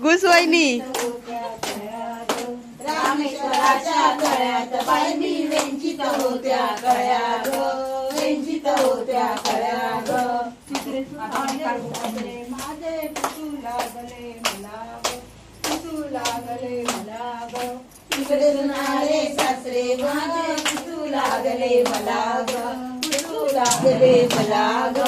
घुसवैनी रामेश्वराच्या तळ्यात बाई मी वेंचित होत्या कळ्या ग, वेंचित होत्या कळ्या ग. तिकडे सासरे माझे पुसू लागले मला ग, पुसू लागले मला ग. तिकडे सुनाले सासरे माझे पुसू लागले मला ग, पुसू लागले मला ग.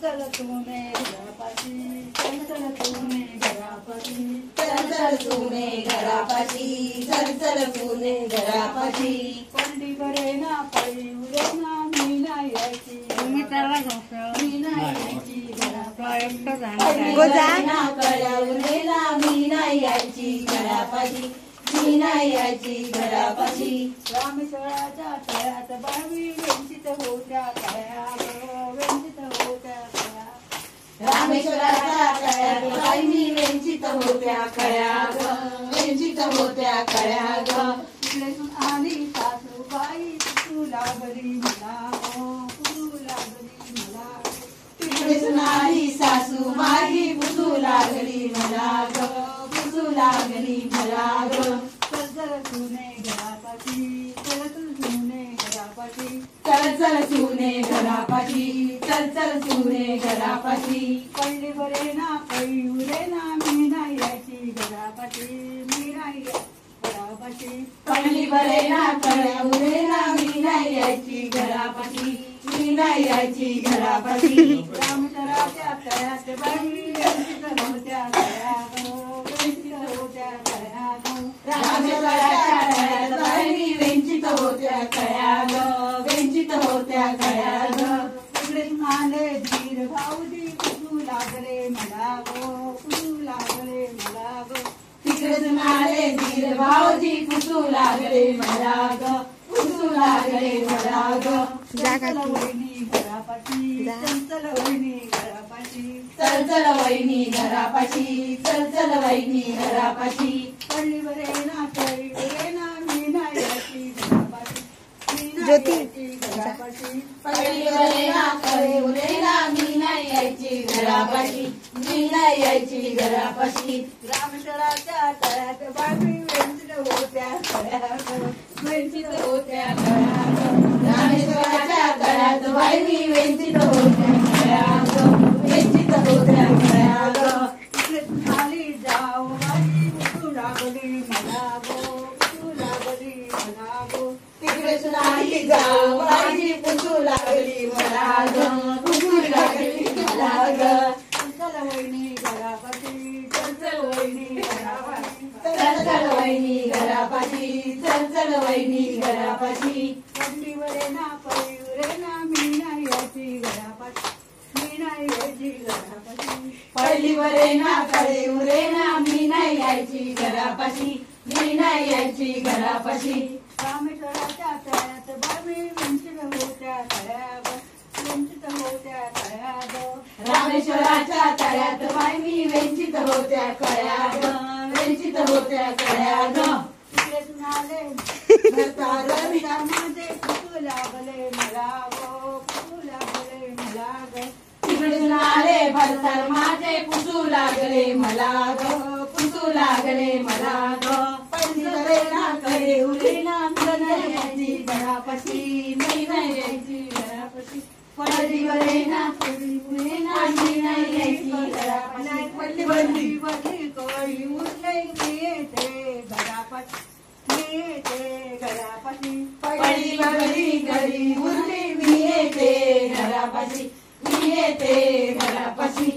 चल तुने घरापाशी, चल तुने घरापाशी, चल तुने घरापाशी, चल तुने घरापाशी. पंडी बरे ना पळी उरे ना मी नाही यायची, मी नाही यायची घरापाशी. गोजा कळ्या उरेला मी नाही यायची घरापाशी, मी नाही यायची घरापाशी. रामेश्वराच्या तळ्यात बाई वेंचित होत्या कळ्या ग, वेंचित होत्या कळ्या. रामेश्वराच्या तळ्यात बाई मी वेंचित होत्या कळ्या ग, वेंचित होत्या कळ्या ग. तिकडेसून आली सासूबाई पुसू लागली मला गो, पुसू लागली मला गो. तिकडे सुनाली सासू माझी पुसू लागली मला ग, पुसू लागली मला ग. चल तुने घरापाशी, चल तुने घरापाशी. चल तुने घरापाशी, चल तुने घरापाशी. पडली बरे ना पळी उरे ना मी नाही यायची घरापाशी, मी नाही घरापाशी. पडली बरे ना कळ्या उरेला मी नाही यायची घरापाशी, मी नाही यायची घरापाशी. रामेश्वराच्या तळ्यात बाई वेंचित होत्या कळ्या गो, वेंचित होत्या कळ्या गो. रामेश्वराच्या तळ्यात बाई मी वेंचित होत्या कळ्या ग, वेंचित होत्या कळ्या ग. तिकडे आले धीर भाऊजी पुसू लागले मला गो, पुसू लागले मला गो. तिकडे सुनाले धीर भाऊजी पुसू लागले मला ग, पुसू लागले मला ग. चल वहिनी घरापाशी, चल वहिनी घरापाशी. चल वहिनी घरापाशी, चल वहिनी घरापाशी. पडली बरे ना पळी बरे ना मी नाही यायची घरापाशी, मी नाही ज्योती. यायची घरापाशी. पडली बरे ना कळे उरेला मी नाही यायची घरापाशी, मी नाही यायची घरापाशी. रामेश्वराच्या तळ्यात बाई वेंचित होत्या कळ्या गो, वेंचित होत्या कळ्या ग. रामेश्वराच्या तळ्यात बाई मी वेंचित होत्या कळ्या ग, वेंचित होत्या कळ्या ग. तिकडे आली जाऊ बाई पुसू लागली मला गो, पुसू लागली मला गो. तिकडे सुनाली जाऊ माझी पुसू लागली मला ग, पुसू लागली मला ग. चल वहिनी घरापाशी, चल वहिनी घरापाशी. चल वहिनी घरापाशी, चल वहिनी घरापाशी. पडली बरे ना पळी उरे ना मी नाही यायची घरापाशी, मी नाही यायची घरापाशी. पडली बरे ना कळे उरे ना मी नाही यायची घरापाशी, मी नाही यायची घरापाशी. रामेश्वराच्या तळ्यात बाई वेंचित होत्या कळ्या गो, वेंचित होत्या कळ्या गो. रामेश्वराच्या तळ्यात बाई मी वेंचित होत्या कळ्या ग, वेंचित होत्या कळ्या ग. तिकडे सुनाले माझे पुसू लागले मला गो, पुसू लागले मला गो. तिकडे सुनाले भरतर माझे पुसू लागले मला ग, पुसू लागले मला ग. पडली बरे ना कळे उरे ना मी नाही यायची घरापाशी, मी नाही यायची घरापाशी. पडली बरे ना कळे उरे ना मी नाही यायची घरापाशी. पडली बरी बरी कोळी उरले मी येते घरापाशी, मी येते घरापाशी. पडली बरी घरी उरली मी येते घरापाशी, मी येते घरापाशी.